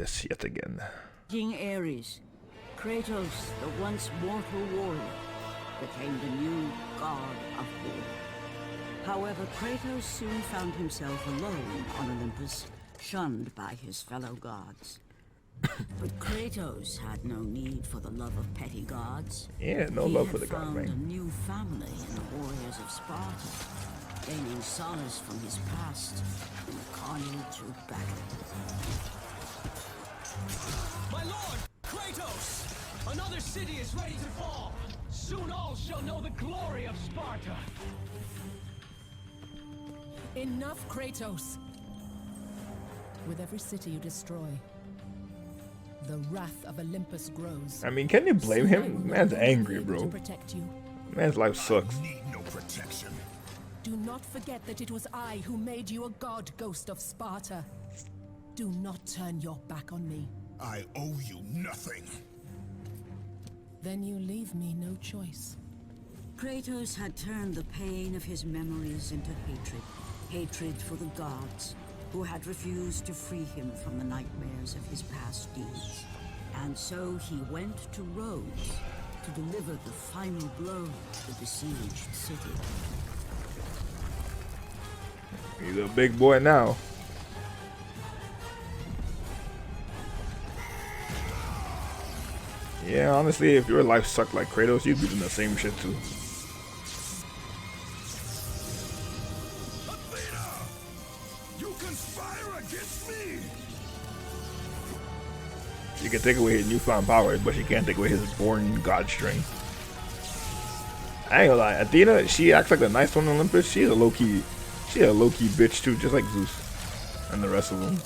Olympus yet again. King Ares, Kratos, the once mortal warrior, became the new god of war. However, Kratos soon found himself alone on Olympus, shunned by his fellow gods. But Kratos had no need for the love of petty gods. Yeah, no love for the god, He had man. found a new family in the warriors of Sparta, gaining solace from his past in the carnage of battle. My lord, Kratos! Another city is ready to fall! Soon all shall know the glory of Sparta! Enough, Kratos! With every city you destroy, the wrath of Olympus grows. I mean, can you blame Soon I will him? no Man's longer angry, be able bro. to protect you. Man's life sucks. Need no protection. Do not forget that it was I who made you a god, Ghost of Sparta. Do not turn your back on me. I owe you nothing. Then you leave me no choice. Kratos had turned the pain of his memories into hatred. Hatred for the gods, who had refused to free him from the nightmares of his past deeds. And so he went to Rhodes to deliver the final blow to the besieged city. He's a big boy now. Yeah, honestly, if your life sucked like Kratos, you'd be doing the same shit too. Athena! You conspire against me! She can take away his newfound powers, but she can't take away his born god strength. I ain't gonna lie, Athena, she acts like the nice one on Olympus. She's a low-key bitch too, just like Zeus and the rest of them.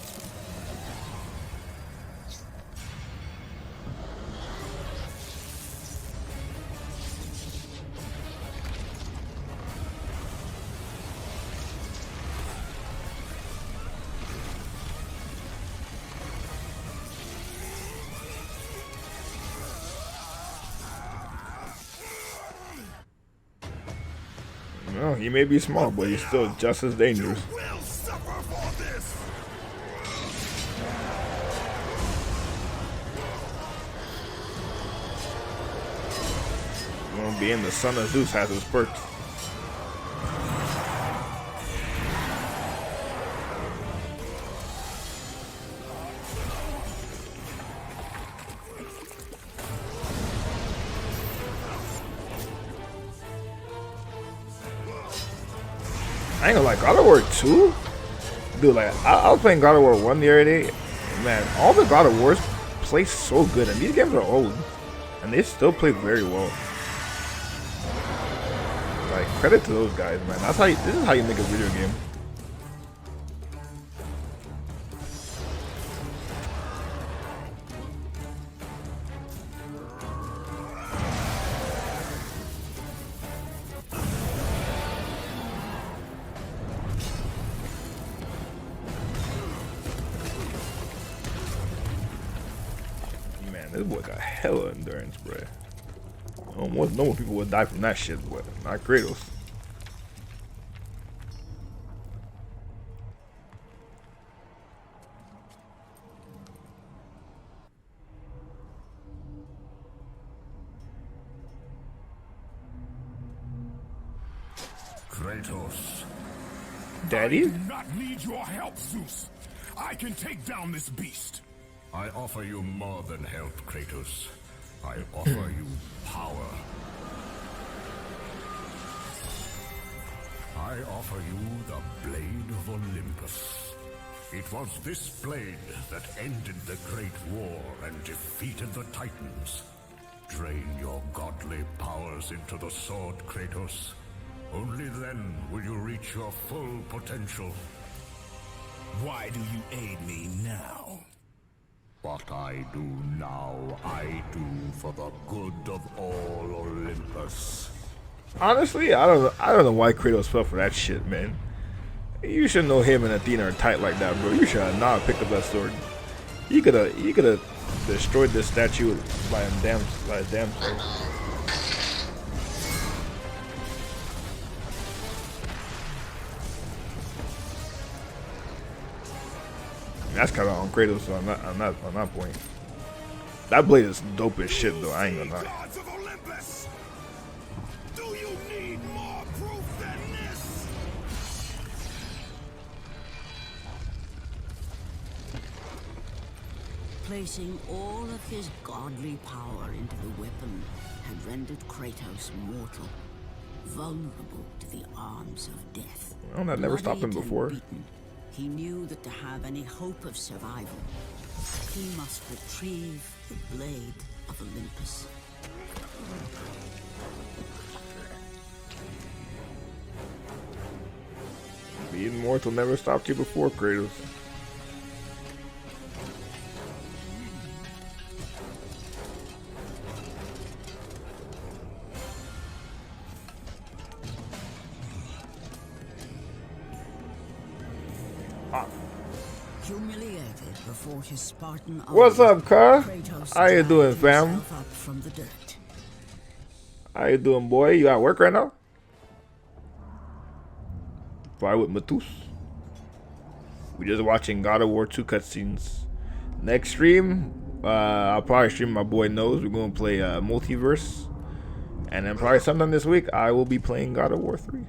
No, he may be small, but he's still just as dangerous. You will suffer for this! Well, being the son of Zeus has his perks. I ain't gonna like God of War 2? Dude, like, I was playing God of War 1 the other day. Man, all the God of Wars play so good, and these games are old, and they still play very well. Like, credit to those guys, man. That's how you, this is how you make a video game. Man, this boy got hella endurance, bro. Almost normal people would die from that shit, but not Kratos. Kratos. Daddy? I do not need your help, Zeus. I can take down this beast. I offer you more than help, Kratos. I offer you power. I offer you the Blade of Olympus. It was this blade that ended the Great War and defeated the Titans. Drain your godly powers into the sword, Kratos. Only then will you reach your full potential. Why do you aid me now? What I do now, I do for the good of all Olympus. Honestly, I don't know why Kratos fell for that shit, man. You should know him and Athena are tight like that, bro. You should have not picked up that sword. He could have destroyed this statue by a damn sword. That's kind of on Kratos on that point. That blade is dope as shit though. I ain't gonna lie. Gods of Olympus! Do you need more proof than this? Placing all of his godly power into the weapon had rendered Kratos mortal, vulnerable to the arms of death. Well, that never stopped him Bloodied and before. beaten, he knew that to have any hope of survival, he must retrieve the blade of Olympus. Being mortal never stopped you before, Kratos. Humiliated before his Spartan What's army, up, Car? Kratos How you doing, dragged fam? himself up from the dirt. How you doing, boy? You at work right now? Probably with Matus. We just watching God of War 2 cutscenes. Next stream, I'll probably stream my boy Nose. We're gonna play Multiverse, and then probably sometime this week I will be playing God of War 3.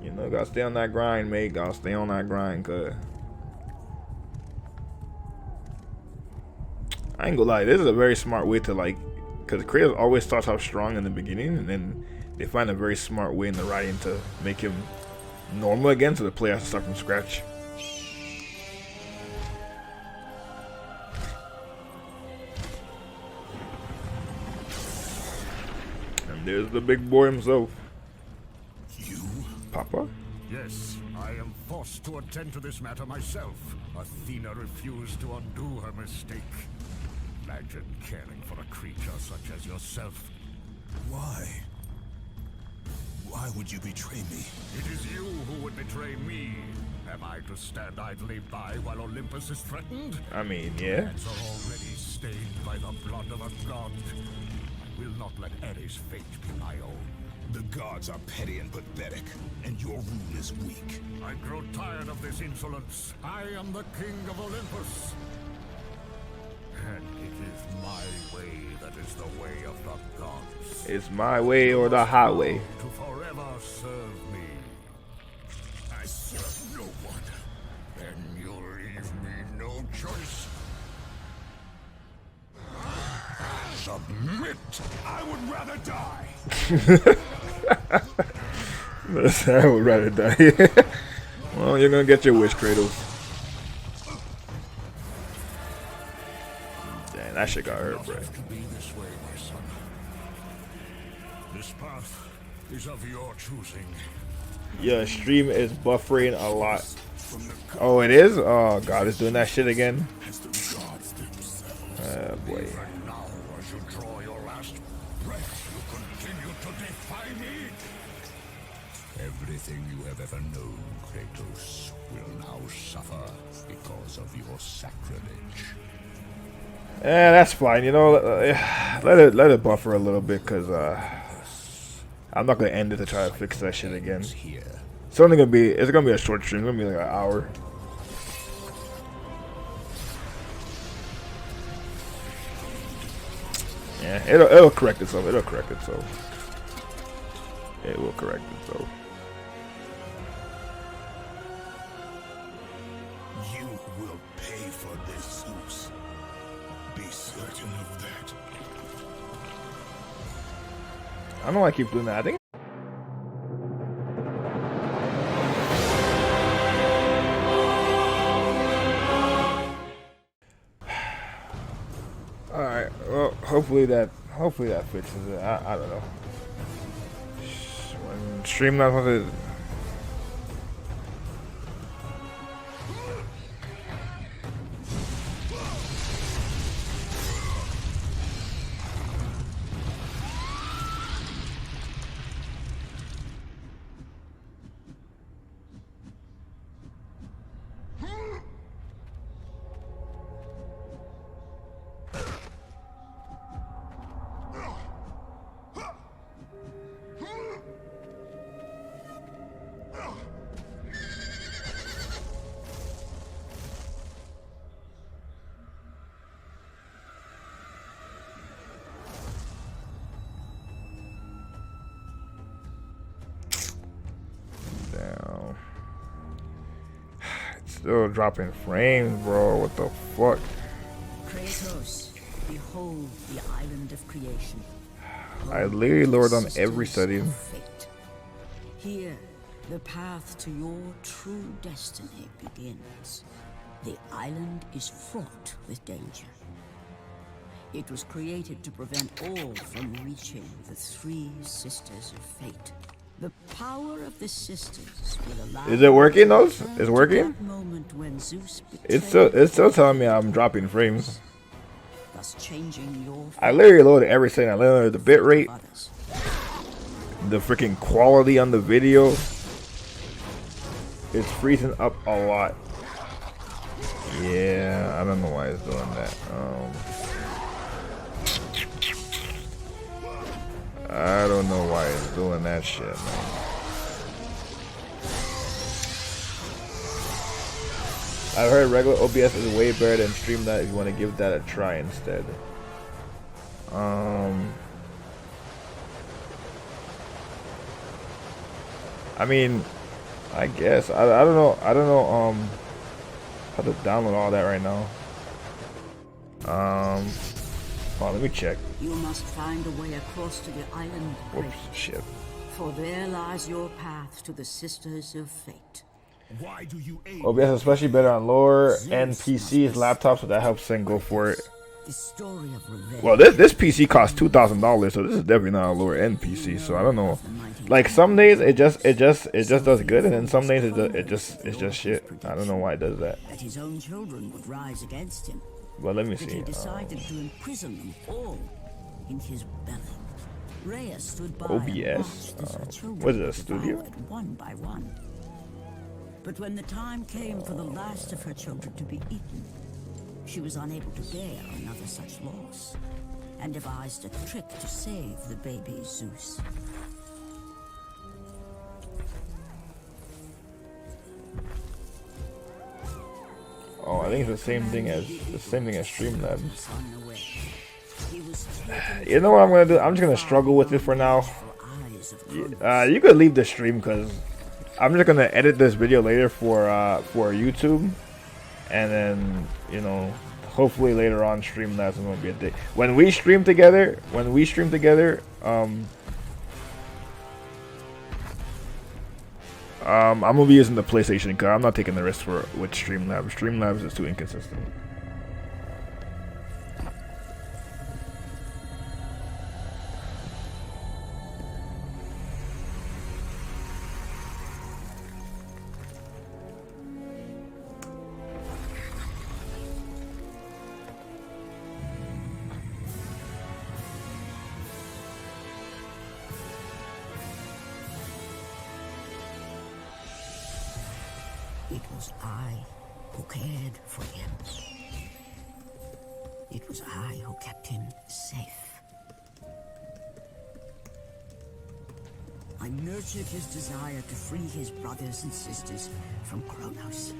You know, gotta stay on that grind, mate. Gotta stay on that grind, cause I ain't gonna lie. This is a very smart way to cause Kratos always starts off strong in the beginning, and then they find a very smart way in the writing to make him normal again, so the player has to start from scratch. And there's the big boy himself. You? Papa? Yes, I am forced to attend to this matter myself. Athena refused to undo her mistake. Imagine caring for a creature such as yourself. Why? Why would you betray me? It is you who would betray me. Am I to stand idly by while Olympus is threatened? I mean, yeah. Hands are already stained by the blood of a god. I will not let Ares' fate be my own. The gods are petty and pathetic, and your rule is weak. I grow tired of this insolence. I am the king of Olympus. And it is my way that is the way of the gods. It's my way or the highway. To forever serve me. I serve no one. Then you leave me no choice. Submit! I would rather die! I would rather die. Well, you're gonna get your wish, Kratos. Damn, that shit got hurt, bro. To be this way, my son. This path is of your choosing. Your stream is buffering a lot. Oh, it is? Oh, God, it's doing that shit again. Oh, boy. And now, as you draw your last breath, you continue to defy me. Everything you have ever known, Kratos, will now suffer because of your sacrilege. Yeah, that's fine. You know, let it buffer a little bit, cause I'm not gonna end it to try to fix that shit again. Here. It's gonna be a short stream. It's gonna be like an hour. Yeah, it'll correct itself. It'll correct itself. It will correct itself. You will pay for this, Zeus. Be certain of that. I don't know why I keep doing that. I think. All right. Well, hopefully that fixes it. I don't know. When stream not supposed to. still dropping frames, bro. What the fuck? Kratos, behold the island of creation. I literally lowered on every Sisters setting. of fate. Here, the path to your true destiny begins. The island is fraught with danger. It was created to prevent all from reaching the three sisters of fate. The power of the sisters will allow. Is it working, though? It's working? That moment when Zeus It's betrayed still telling me I'm dropping frames. thus changing your I literally loaded every setting. I loaded the bit rate, others. the freaking quality on the video. It's freezing up a lot. Yeah, I don't know why it's doing that. I don't know why it's doing that shit, man. I've heard regular OBS is way better than Streamlabs if you want to give that a try instead. I mean, I guess I don't know how to download all that right now. Hold on, let me check. You must find a way across to the island, Whoops, Kratos, shit. for there lies your path to the Sisters of Fate. Why do you aim? OBS is especially better on lower end PCs, laptops, so that helps then go for it. The story of revenge. Well, this PC costs $2,000, so this is definitely not a lower end PC. So I don't know. Like some days it just does good, and then some days it's just shit. I don't know why it does that. That his own children would rise against him. But let me That he see. decided to imprison them all in his belly. Rhea stood by OBS? and watched as her children what is it, a were studio? devoured one by one. But when the time came for the last of her children to be eaten, she was unable to bear another such loss, and devised a trick to save the baby Zeus. Oh, I think it's the same thing as Streamlabs. You know what I'm gonna do? I'm just gonna struggle with it for now. You could leave the stream because I'm just gonna edit this video later for YouTube, and then hopefully later on Streamlabs is gonna be a day when we stream together. I'm gonna be using the PlayStation because I'm not taking the risk with Streamlabs. Streamlabs is too inconsistent. It was I who cared for him. It was I who kept him safe. I nurtured his desire to free his brothers and sisters from Kronos.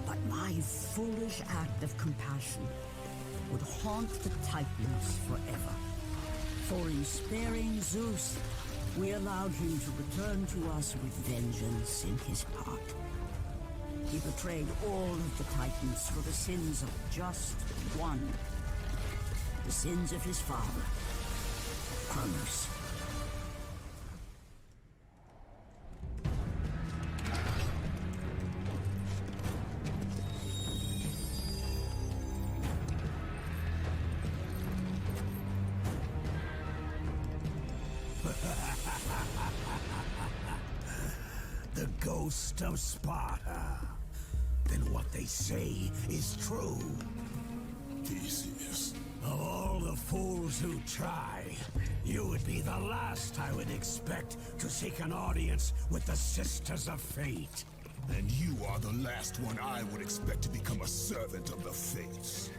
But my foolish act of compassion would haunt the Titans forever. For in sparing Zeus, we allowed him to return to us with vengeance in his heart. He betrayed all of the Titans for the sins of just one. The sins of his father, Kronos. The ghost of Sparta. Then what they say is true. Theseus. Of all the fools who try, you would be the last I would expect to seek an audience with the Sisters of Fate. And you are the last one I would expect to become a servant of the Fates.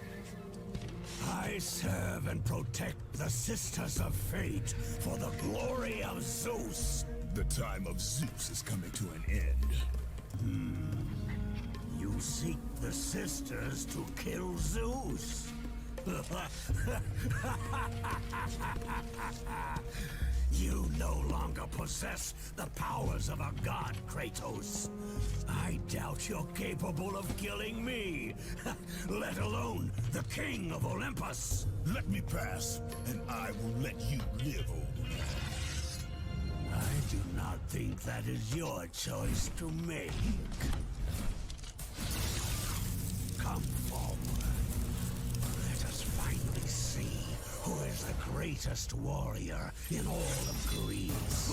I serve and protect the Sisters of Fate for the glory of Zeus. The time of Zeus is coming to an end. You seek the Sisters to kill Zeus. You no longer possess the powers of a god, Kratos. I doubt you're capable of killing me, let alone the king of Olympus. Let me pass, and I will let you live, old man. I do not think that is your choice to make. Come forward. Let us finally see who is the greatest warrior in all of Greece.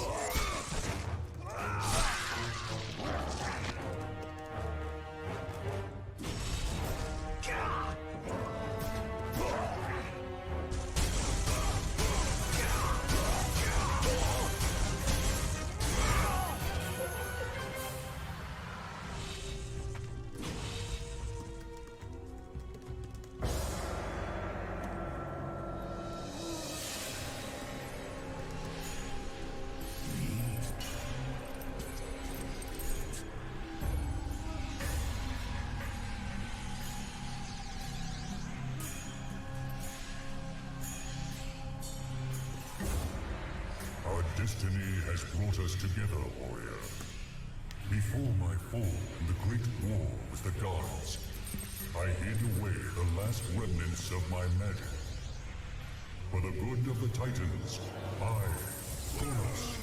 Our destiny has brought us together, warrior. Before my fall in the great war with the gods, I hid away the last remnants of my magic. For the good of the Titans, I, Kronos,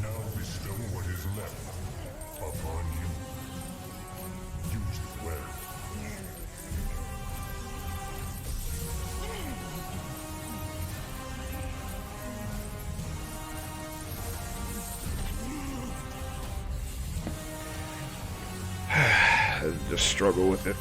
now bestow what is left upon you. Use it well. Just struggle with it.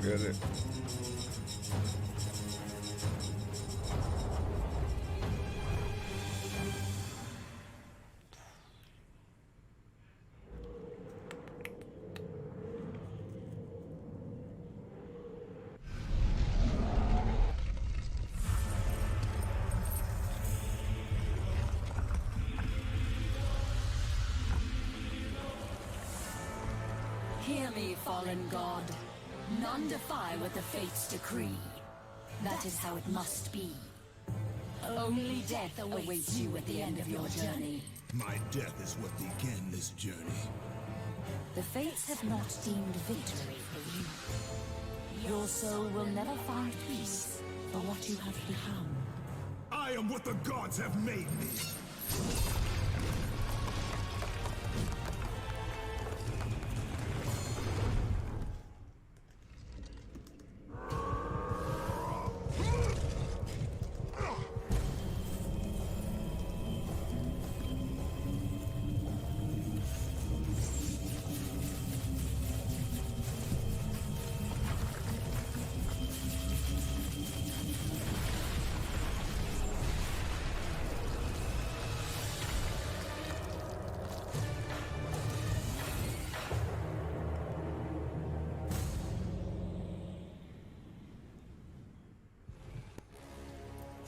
Get it. Hear me, fallen god. None defy what the fates decree. That is how it must be. Only death awaits you at the end of your journey. My death is what began this journey. The fates have not deemed victory for you. Your soul will never find peace for what you have become. I am what the gods have made me.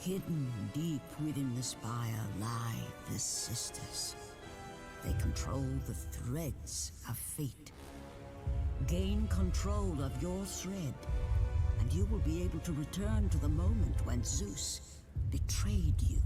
Hidden deep within the spire lie the sisters. They control the threads of fate. Gain control of your thread, and you will be able to return to the moment when Zeus betrayed you.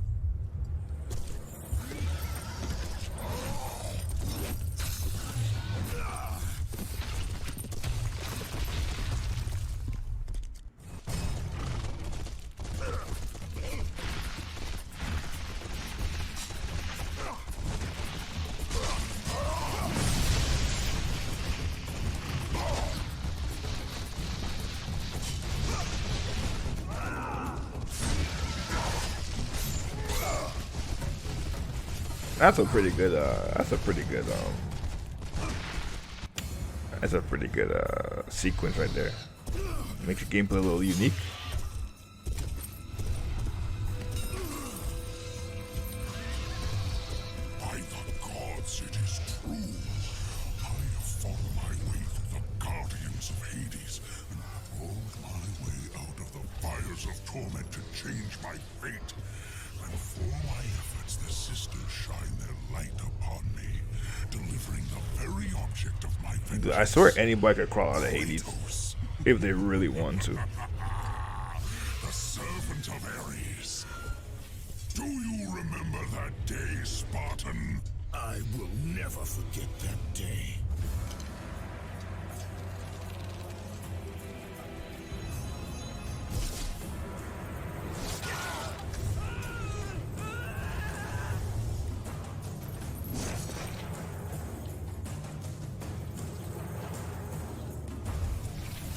That's a pretty good sequence right there. Makes the gameplay a little unique. By the gods, it is true. I have fought my way through the guardians of Hades and crawled my way out of the fires of torment to change my fate. And for my efforts, the sisters shine their light upon me, delivering the very object of my vengeance. I swear anybody could crawl out of Hades if they really want to. The servant of Ares. Do you remember that day, Spartan? I will never forget that day.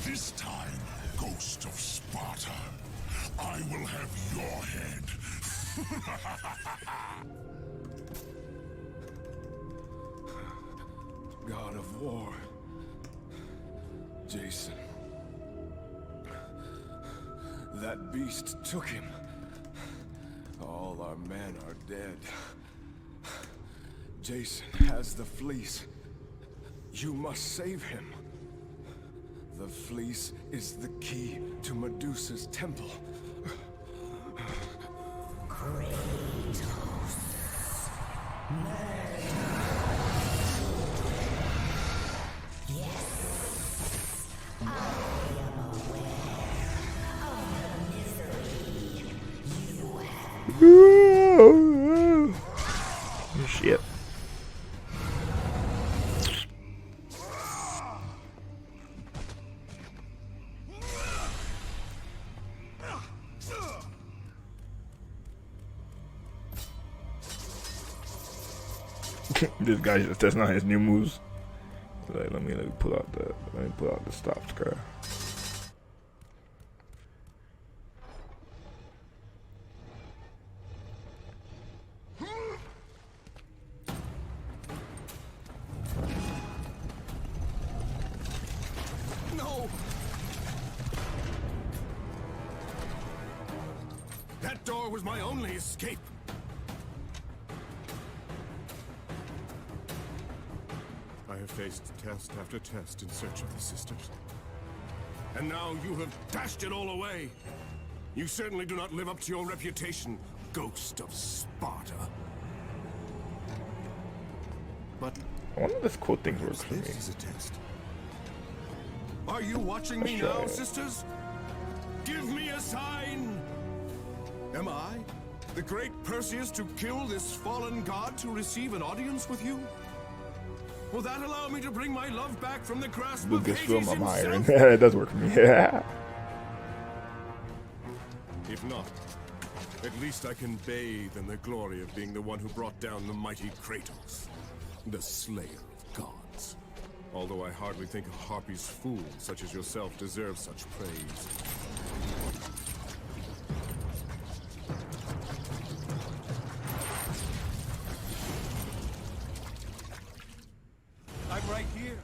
This time, Ghost of Sparta, I will have your head. God of War. Jason. That beast took him. All our men are dead. Jason has the fleece. You must save him. The fleece is the key to Medusa's temple. Shit. This guy's just testing out his new moves. Like, let me pull out the stop screen. No! That door was my only escape. I have faced test after test in search of the sisters. And now you have dashed it all away. You certainly do not live up to your reputation, Ghost of Sparta. But I wonder if this cool thing works for me. this is a test. Are you watching me now, sisters? Give me a sign! Am I, the great Perseus, to kill this fallen god to receive an audience with you? Will that allow me to bring my love back from the grasp of Lucasfilm, Hades I'm himself? hiring. It does work for me. Yeah. If not, at least I can bathe in the glory of being the one who brought down the mighty Kratos, the slayer of gods. Although I hardly think a Harpy's fool such as yourself deserves such praise. I'm right here.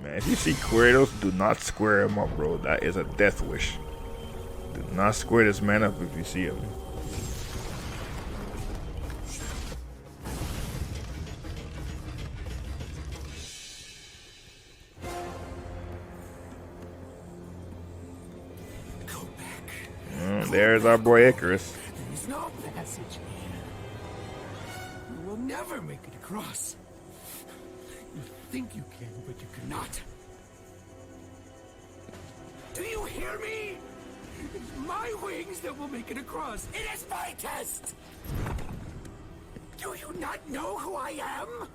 Man, if you see Kratos, do not square him up, bro. That is a death wish. Do not square this man up if you see him. There's our boy Icarus. There's no passage here. You will never make it across. You think you can, but you cannot. Do you hear me? It's my wings that will make it across. It is my test! Do you not know who I am?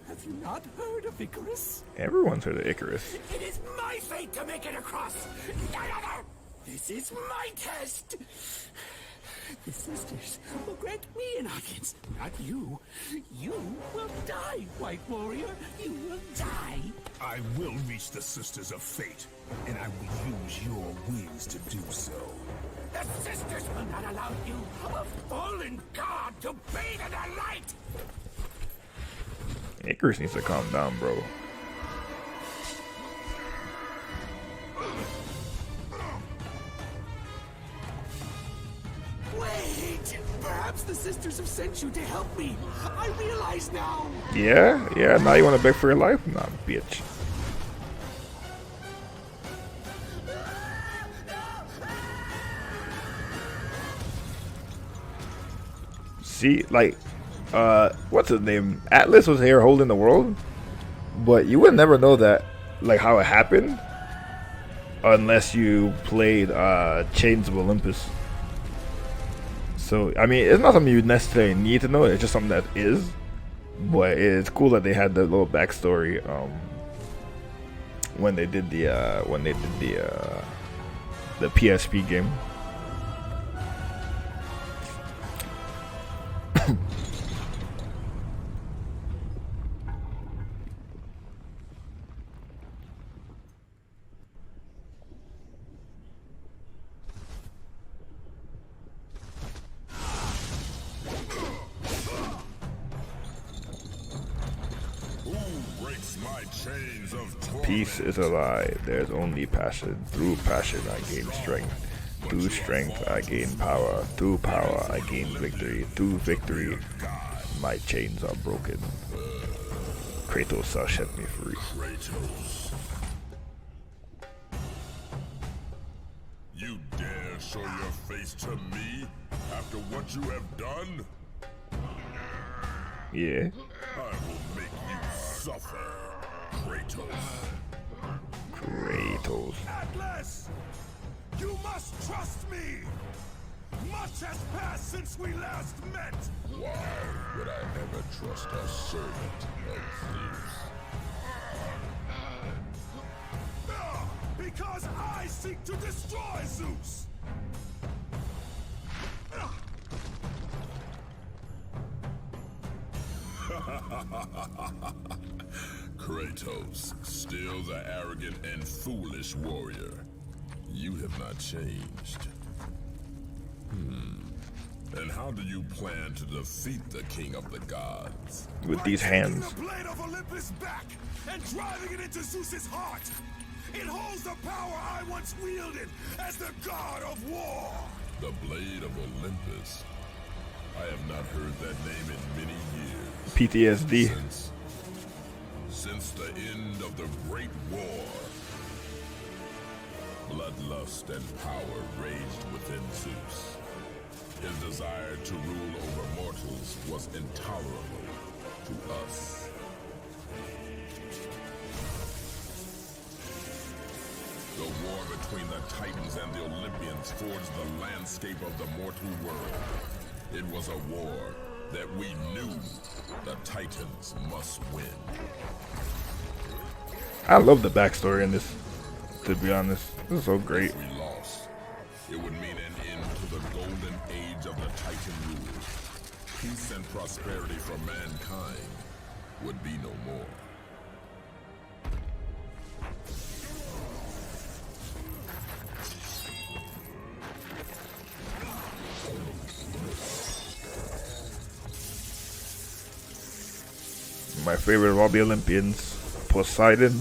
Have you not heard of Icarus? Everyone's heard of Icarus. It is my fate to make it across. None other. This is my test. The sisters will grant me an audience, not you. You will die, White Warrior. You will die. I will reach the Sisters of Fate, and I will use your wings to do so. The sisters will not allow you, a fallen god, to bathe in their light. Icarus needs to calm down, bro. Wait! Perhaps the sisters have sent you to help me. I realize now. Yeah? Now you want to beg for your life? Nah, bitch. See, like, what's his name? Atlas was here holding the world, but you would never know that, like, how it happened, unless you played Chains of Olympus. So, I mean, it's not something you necessarily need to know. It's just something that is. But it's cool that they had the little backstory when they did the PSP game. Peace is a lie. There's only passion. Through passion, I gain strength. Through strength, I gain power. Through power, I gain victory. Through victory, my chains are broken. Kratos shall set me free. Kratos. You dare show your face to me after what you have done? Yeah. I will make you suffer, Kratos. Kratos. Atlas! You must trust me! Much has passed since we last met! Why would I ever trust a servant of Zeus? Because I seek to destroy Zeus! Kratos, still the arrogant and foolish warrior. You have not changed. And how do you plan to defeat the king of the gods? With these hands. The blade of Olympus back and driving it into Zeus's heart. It holds the power I once wielded as the god of war. The blade of Olympus. I have not heard that name in many years. PTSD. Since the end of the Great War, bloodlust and power raged within Zeus. His desire to rule over mortals was intolerable to us. The war between the Titans and the Olympians forged the landscape of the mortal world. It was a war that we knew the Titans must win. I love the backstory in this, to be honest. This is so great. If we lost, it would mean an end to the golden age of the Titan rule. Peace and prosperity for mankind would be no more. My favorite of all the Olympians, Poseidon.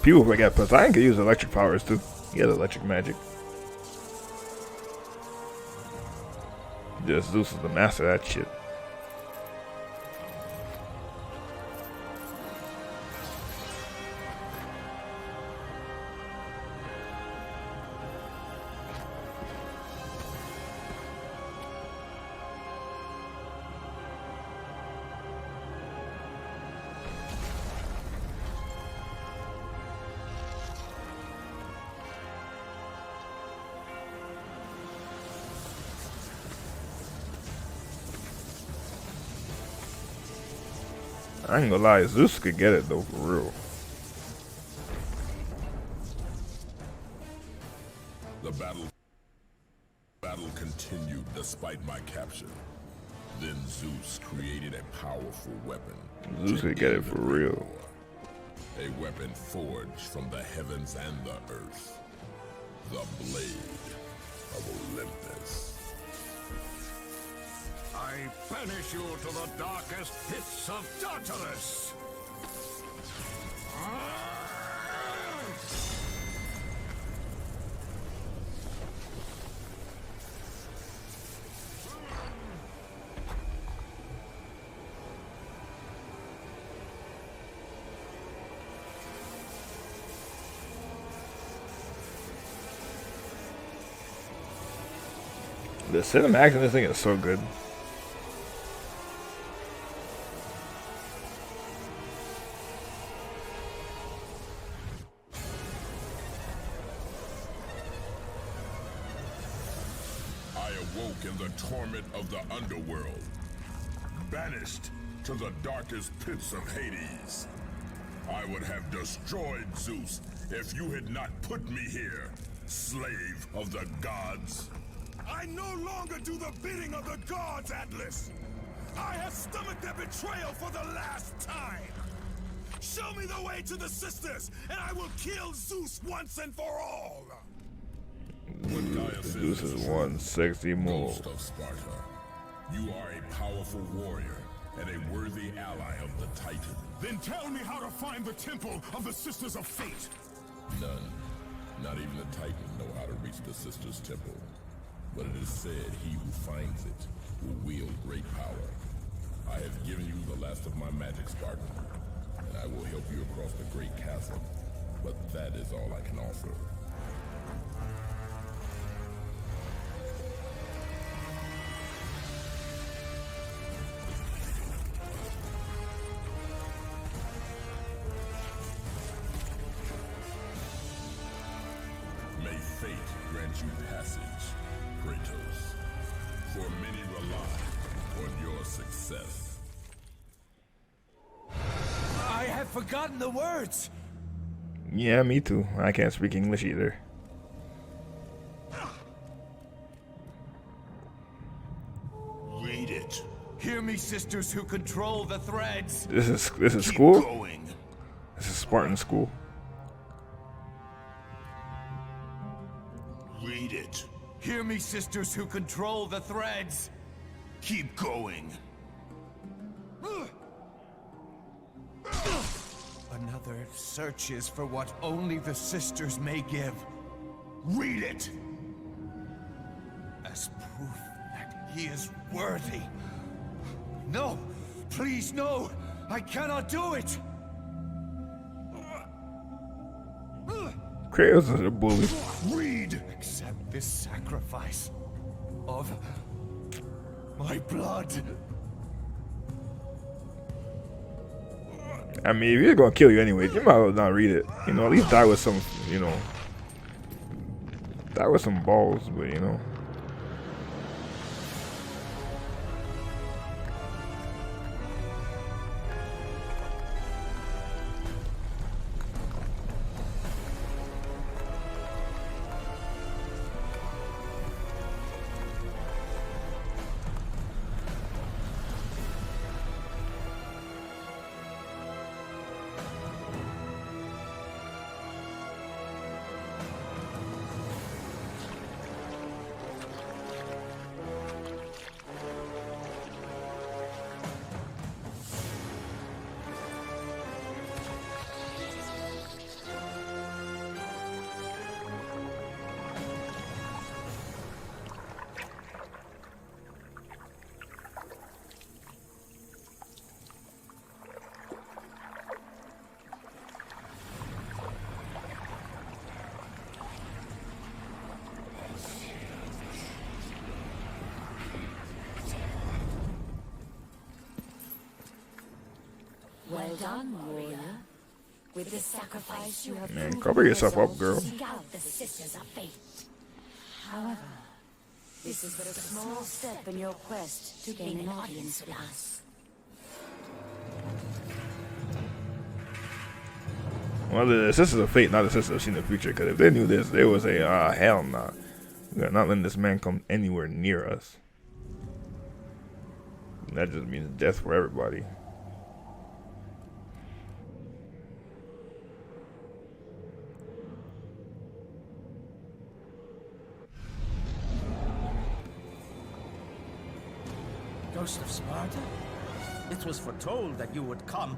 People forget Poseidon can use electric powers too. He has electric magic. Just Zeus is the master of that shit. I ain't gonna lie, Zeus could get it though, for real. The battle continued despite my capture. Then Zeus created a powerful weapon. Zeus could get it for real. A weapon forged from the heavens and the earth. The Blade of Olympus. I banish you to the darkest pits of Tartarus! The cinematics in this thing is so good. In the torment of the underworld, banished to the darkest pits of Hades. I would have destroyed Zeus if you had not put me here, slave of the gods. I no longer do the bidding of the gods, Atlas! I have stomached their betrayal for the last time! Show me the way to the sisters, and I will kill Zeus once and for all! Zeus is one sexy move. Ghost of Sparta, you are a powerful warrior and a worthy ally of the Titan. Then tell me how to find the temple of the Sisters of Fate! None. Not even the Titans know how to reach the Sisters' Temple. But it is said he who finds it will wield great power. I have given you the last of my magic, Spartan, and I will help you across the great chasm. But that is all I can offer. May fate grant you passage, Kratos. For many rely on your success. I have forgotten the words! Yeah, me too. I can't speak English either. Read it. Hear me, sisters who control the threads! This is Keep school? going. This is Spartan school. Read it. Hear me, sisters who control the threads! Keep going. Another searches for what only the sisters may give. Read it. As proof that he is worthy. No! Please, no! I cannot do it! Kratos is a bully. Read. Accept this sacrifice of my blood. I mean, if he's gonna kill you anyway, you might as well not read it. You know, at least die with some, you know, die with some balls, but you know. done, warrior. With this sacrifice, you have Man, proven cover yourself up, resolve girl. to seek out the Sisters of Fate. However, this is but a small step in your quest to gain an audience with us. Well, the Sisters of Fate, not the Sisters of Seen the Future, because if they knew this, they would say, hell nah. We're not letting this man come anywhere near us. And that just means death for everybody. Ghost of Sparta? It was foretold that you would come.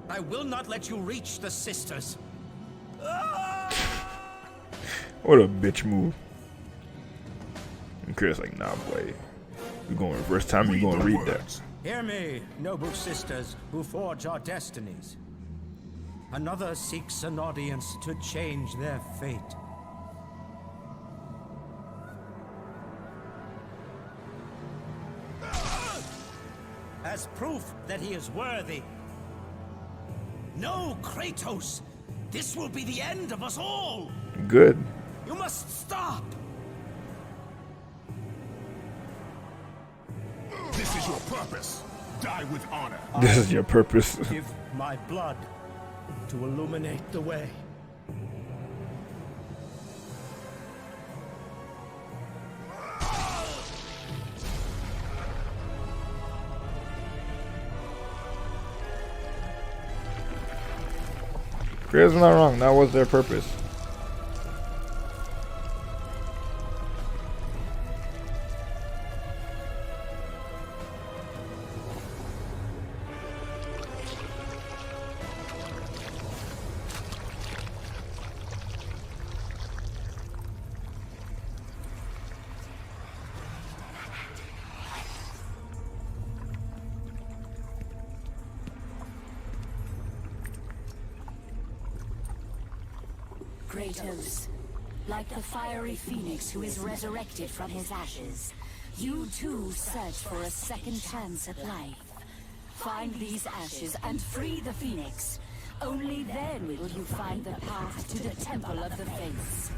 I will not let you reach the sisters. What a bitch move. And Kratos like, nah, boy. You're going reverse time, you're going to read that. Hear me, noble sisters who forge our destinies. Another seeks an audience to change their fate. As proof that he is worthy. No, Kratos! This will be the end of us all! Good. You must stop! This is your purpose. Die with honor. This is your purpose. Give my blood to illuminate the way. Kratos is not wrong, that was their purpose. Kratos, like the fiery phoenix who is resurrected from his ashes, you too search for a second chance at life. Find these ashes and free the phoenix. Only then will you find the path to the Temple of the Fates.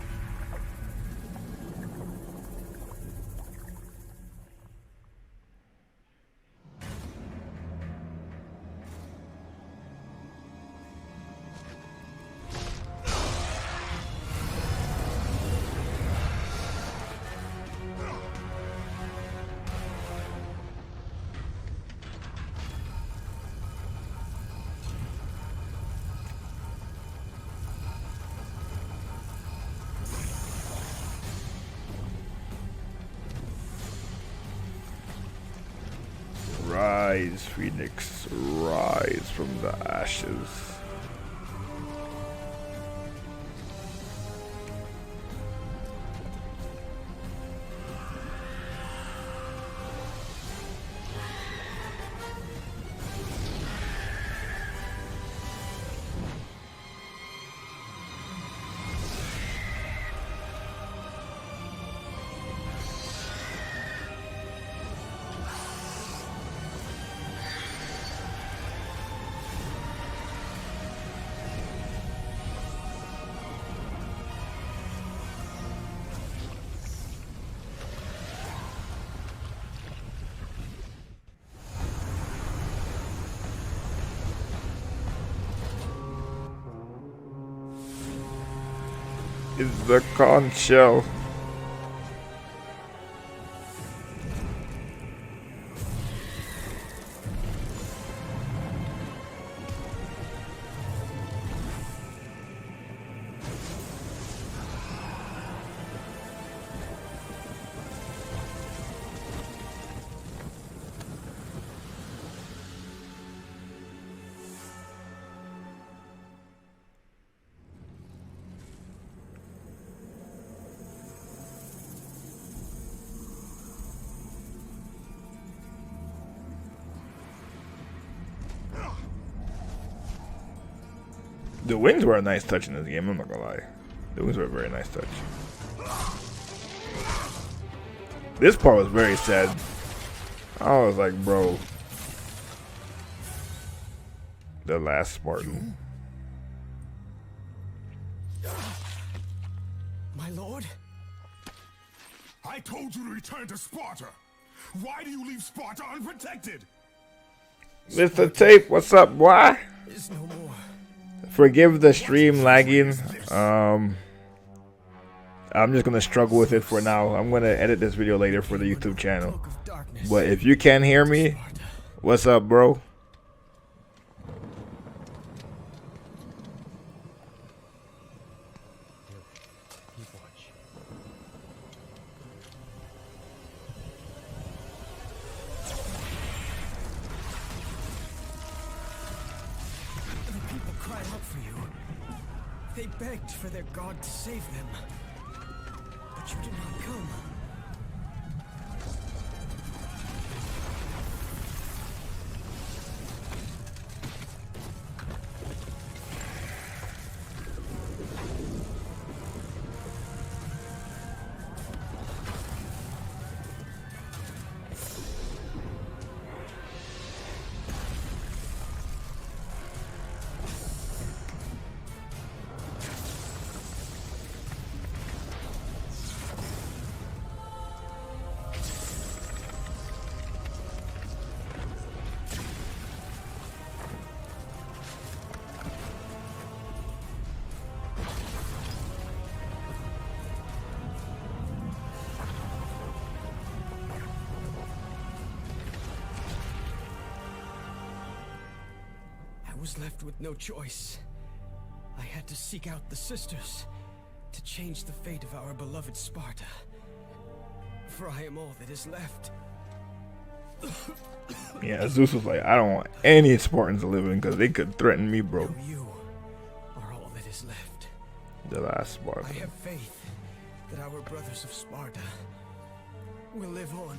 Rise, Phoenix, rise from the ashes. Is the conch shell. The wings were a nice touch in this game, I'm not gonna lie. The wings were a very nice touch. This part was very sad. I was like, bro. The last Spartan. My lord? I told you to return to Sparta. Why do you leave Sparta unprotected? Mr. Tape, what's up, boy? Is no more. Forgive the stream lagging. I'm just gonna struggle with it for now. I'm gonna edit this video later for the YouTube channel. But if you can hear me, what's up, bro? They begged for their god to save them, but you did not come. I was left with no choice. I had to seek out the sisters to change the fate of our beloved Sparta. For I am all that is left. Yeah, Zeus was like, I don't want any Spartans living because they could threaten me, bro. You are all that is left. The last Spartan. I have faith that our brothers of Sparta will live on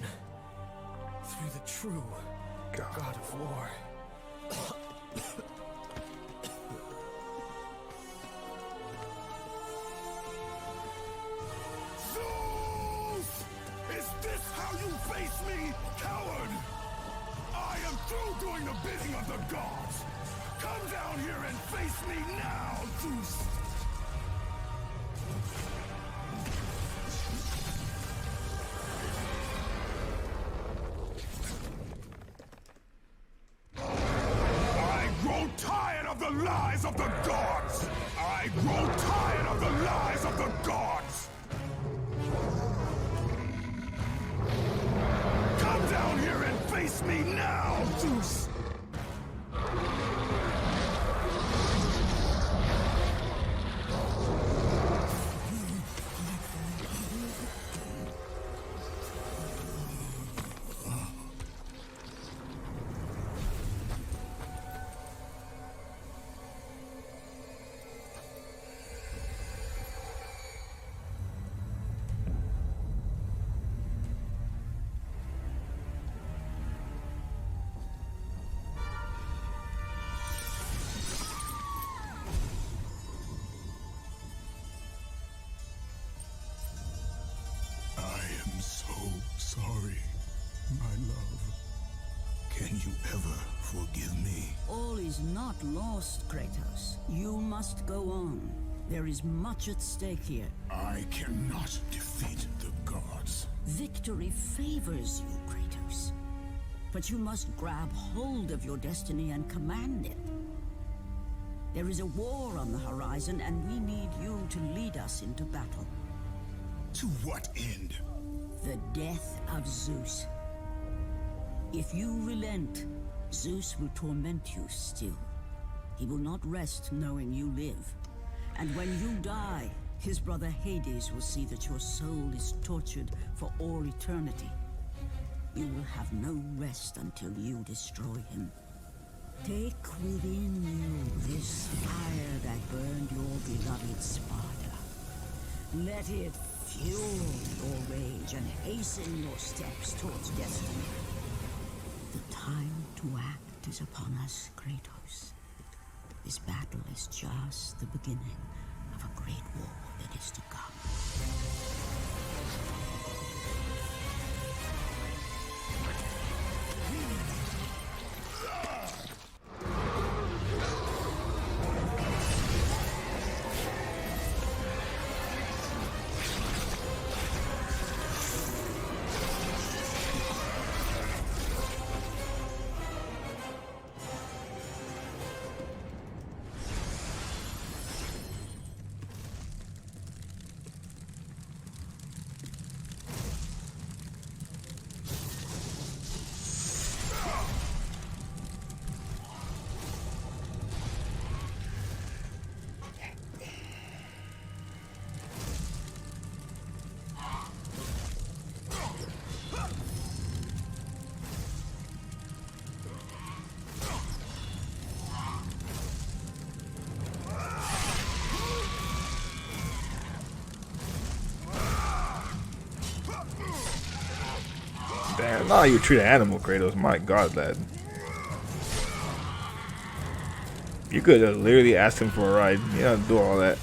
through the true God of War. Zeus! Is this how you face me, coward? I am through doing the bidding of the gods. Come down here and face me now, Zeus! I grow tired of the lies of the gods! I grow tired of the lies of the gods! Come down here and face me now, Zeus! Sorry, my love. Can you ever forgive me? All is not lost, Kratos. You must go on. There is much at stake here. I cannot defeat the gods. Victory favors you, Kratos. But you must grab hold of your destiny and command it. There is a war on the horizon, and we need you to lead us into battle. To what end? The death of Zeus. If you relent, Zeus will torment you still. He will not rest knowing you live. And when you die, his brother Hades will see that your soul is tortured for all eternity. You will have no rest until you destroy him. Take within you this fire that burned your beloved Sparta. Let it fuel your rage and hasten your steps towards destiny. The time to act is upon us, Kratos. This battle is just the beginning of a great war that is to come. Damn, now you treat an animal, Kratos. My God, lad. You could have literally asked him for a ride. You don't do all that.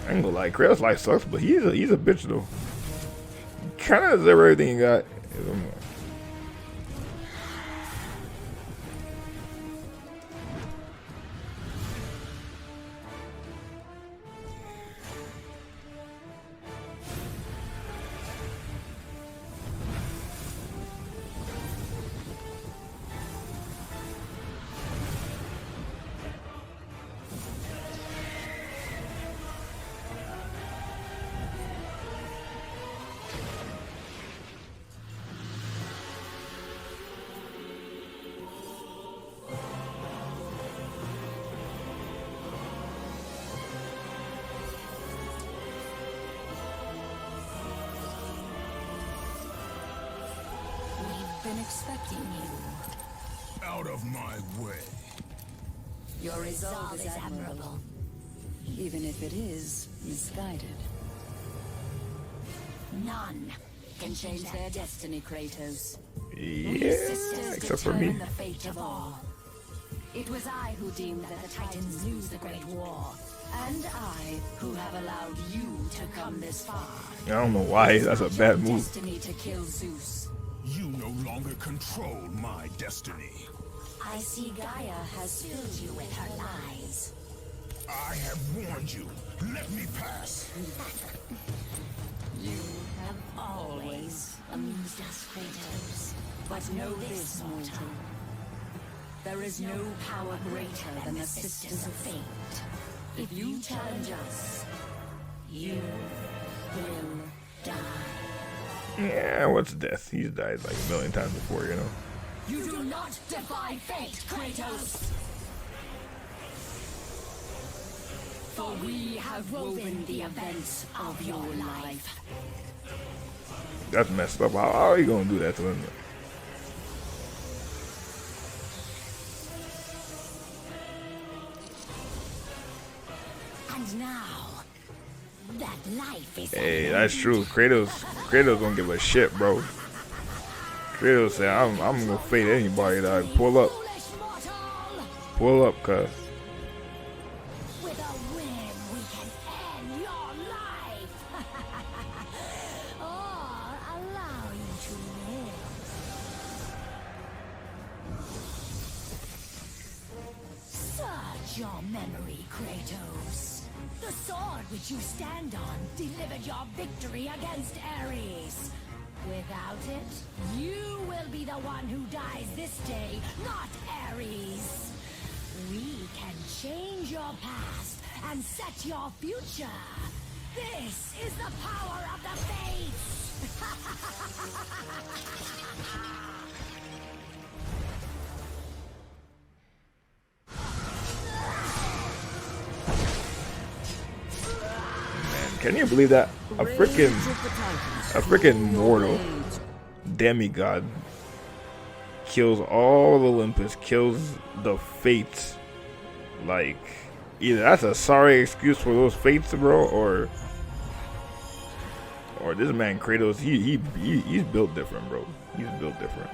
I ain't gonna lie, Kratos' life sucks, but he's a bitch though. Kind of deserve everything he got. Been expecting you. Out of my way. Your resolve is admirable, even if it is misguided. None can change their destiny, Kratos. Yeah, except for me. The fate of all. It was I who deemed that the Titans lose the Great War, and I who have allowed you to come this far. I don't know why. That's a bad move. Destiny to kill Zeus. You no longer control my destiny. I see Gaia has filled you with her lies. I have warned you. Let me pass. You have always amused us, Kratos. But know this, mortal. There is no power greater than the Sisters of Fate. If you challenge us, you will die. Yeah, what's death? He's died like a million times before, you know. You do not defy fate, Kratos! For we have woven the events of your life. That's messed up. How are you gonna do that to him? And now, that life is. Hey, that's true. Kratos don't give a shit, bro. Kratos said, I'm gonna fade anybody that I pull up. Pull up, cuz. With a whim, we can end your life. Or allow you to live. Search your memory, Kratos. The sword which you stand on delivered your victory against Ares. Without it, you will be the one who dies this day, not Ares. We can change your past and set your future. This is the power of the Fates! Man, can you believe that? A freaking mortal demigod kills all of Olympus, kills the Fates. Like, either that's a sorry excuse for those Fates, bro, or this man Kratos, he's built different, bro. He's built different.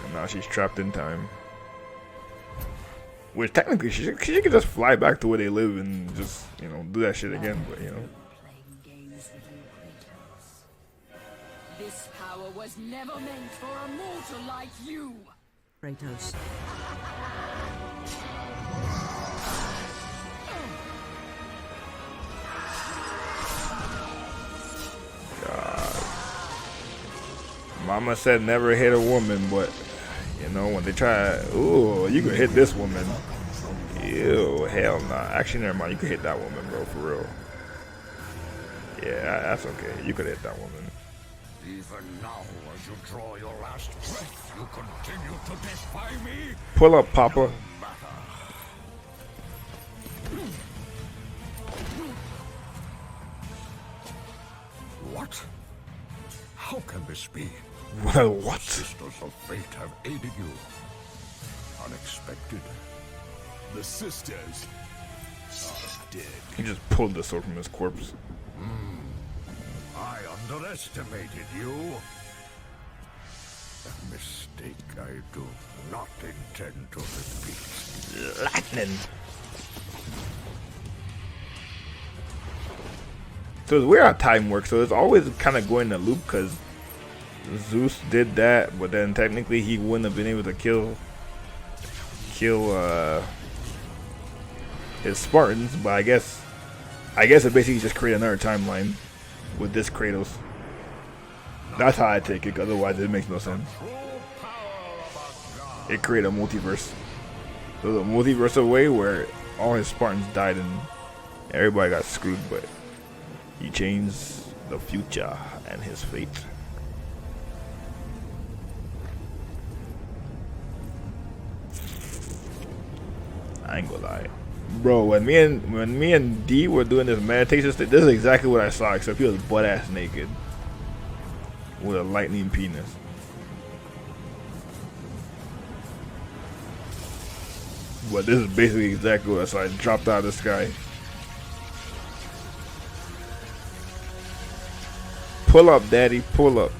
And now she's trapped in time. Which technically she could just fly back to where they live and just, you know, do that shit again, but you know. This power was never meant for a mortal like you. Kratos. God. Mama said never hit a woman, but you know when they try, ooh, you can hit this woman. Ew, hell nah. Actually, never mind. You can hit that woman, bro, for real. Yeah, that's okay. You could hit that woman. Even now, as you draw your last breath, you continue to defy me? Pull up, Papa. What? How can this be? Well, what? Sisters of Fate have aided you. Unexpected. The sisters are dead. He just pulled the sword from his corpse. I underestimated you. A mistake I do not intend to repeat. Lightning. So it's weird how time works. So it's always kind of going to loop because Zeus did that, but then technically he wouldn't have been able to kill his Spartans. But I guess it basically just created another timeline with this Kratos. That's how I take it. 'Cause otherwise, it makes no sense. It created a multiverse. So the multiverse way where all his Spartans died and everybody got screwed, but he changed the future and his fate. I ain't gonna lie, bro. When me and D were doing this meditation thing, this is exactly what I saw, except he was butt ass naked with a lightning penis. But this is basically exactly what I saw. It dropped out of the sky. Pull up, daddy, pull up.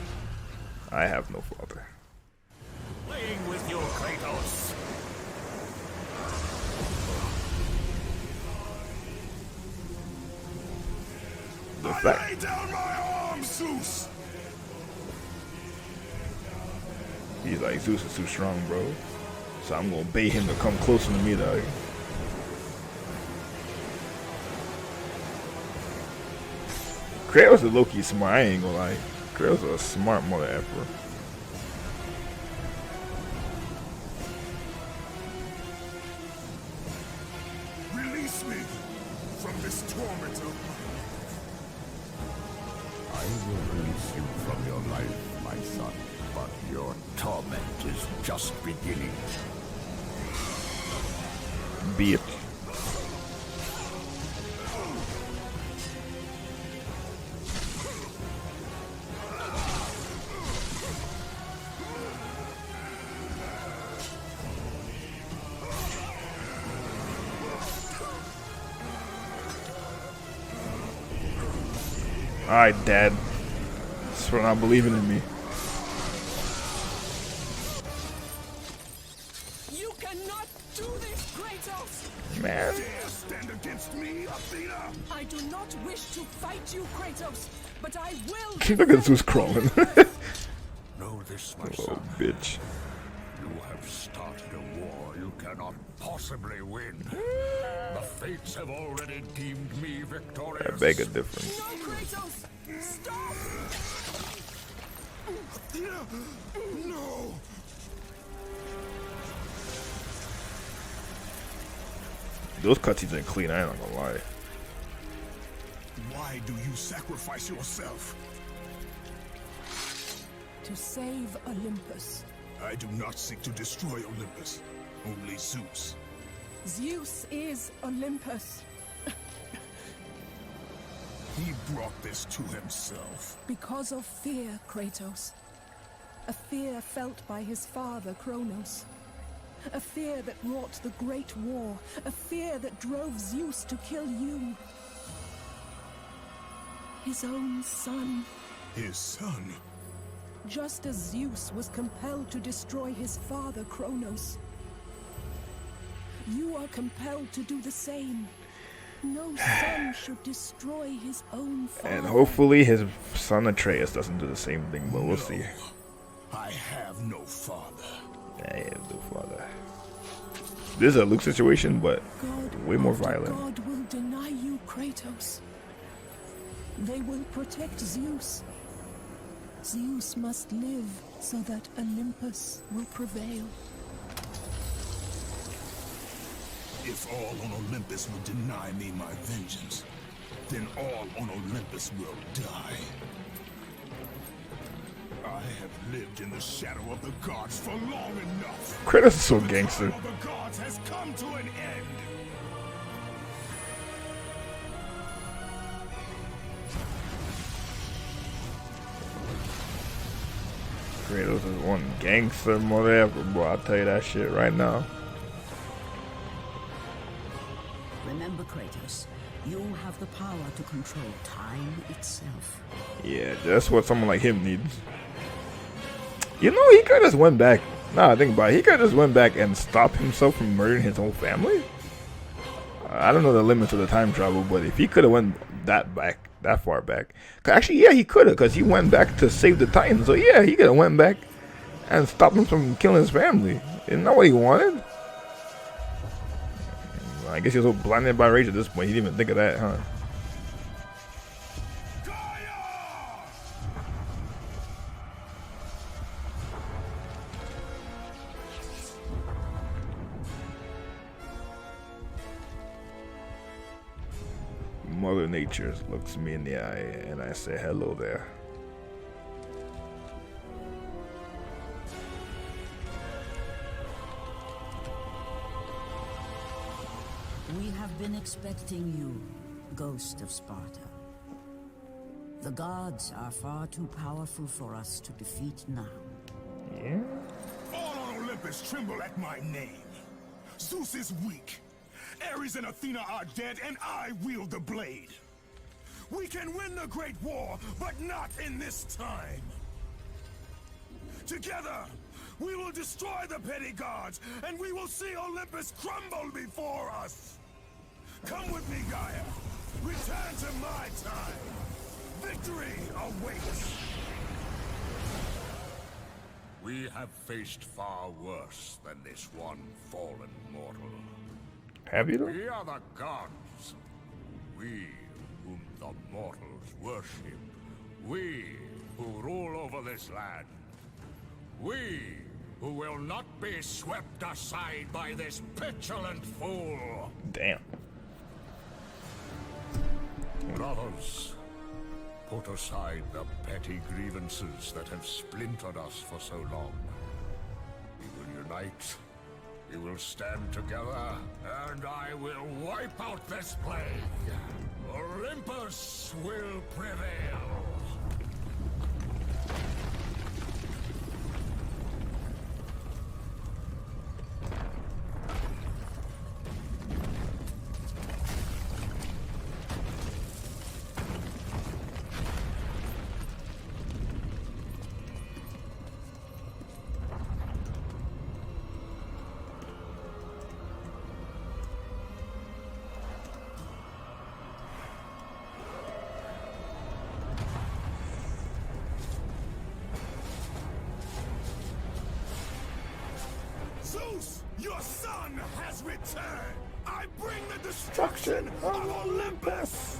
I have no father. Playing with you, Kratos. The I fact. lay down my arms, Zeus. He's like, Zeus is too strong, bro. So I'm gonna bait him to come closer to me, dog. Kratos is low-key smart, I ain't gonna lie. Kratos is a smart mother effer. Release me from this torment of I will release you from your life, my son. But your torment is just beginning. Be it. Alright, Dad. That's for not believing in me. You cannot do this, Kratos! Man. dare stand against me, Athena. I do not wish to fight you, Kratos, but I will. Look at Zeus crawling. Know this, my Oh, son. bitch. You have started a war you cannot possibly win. The fates have already deemed me I victorious. beg a difference. No, Kratos! Stop! Athena, no. Those cutscenes ain't clean, I ain't gonna lie. Why do you sacrifice yourself? To save Olympus. I do not seek to destroy Olympus. Only Zeus. Zeus is Olympus. He brought this to himself. Because of fear, Kratos. A fear felt by his father, Kronos. A fear that wrought the Great War. A fear that drove Zeus to kill you. His own son. His son. Just as Zeus was compelled to destroy his father, Kronos. You are compelled to do the same. No son should destroy his own father. And hopefully his son Atreus doesn't do the same thing, but we'll see. I have no father. I have no father. This is a Luke situation, but God way more after violent. God will deny you, Kratos. They will protect Zeus. Zeus must live so that Olympus will prevail. If all on Olympus will deny me my vengeance, then all on Olympus will die. I have lived in the shadow of the gods for long enough. Kratos is so The gangster. time of the gods has come to an end. Kratos is one gangster whatever, bro. I'll tell you that shit right now. Remember, Kratos, you have the power to control time itself. Yeah, that's what someone like him needs. You know, he could have just went back. Nah, I think about it. He could have just went back and stopped himself from murdering his whole family. I don't know the limits of the time travel, but if he could have went that far back. Actually, yeah, he could have, because he went back to save the Titans. So yeah, he could have went back and stopped him from killing his family. Isn't that what he wanted? I guess he was so blinded by rage at this point, he didn't even think of that, huh? Mother Nature looks me in the eye and I say hello there. We have been expecting you, Ghost of Sparta. The gods are far too powerful for us to defeat now. Yeah? All on Olympus tremble at my name. Zeus is weak. Ares and Athena are dead, and I wield the blade. We can win the Great War, but not in this time. Together, we will destroy the petty gods, and we will see Olympus crumble before us. Come with me, Gaia. Return to my time. Victory awaits. We have faced far worse than this one fallen mortal. Have you though? We are the gods. We whom the mortals worship. We who rule over this land. We who will not be swept aside by this petulant fool. Damn. Brothers, put aside the petty grievances that have splintered us for so long. We will unite. We will stand together, and I will wipe out this plague. Olympus will prevail. Zeus, your son has returned. I bring the destruction of Olympus.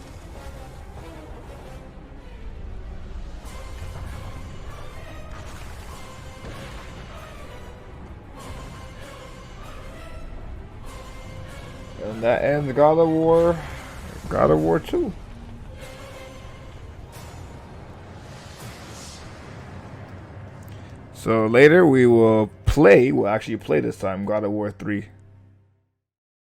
And that ends God of War 2. So later we'll actually play this time God of War 3.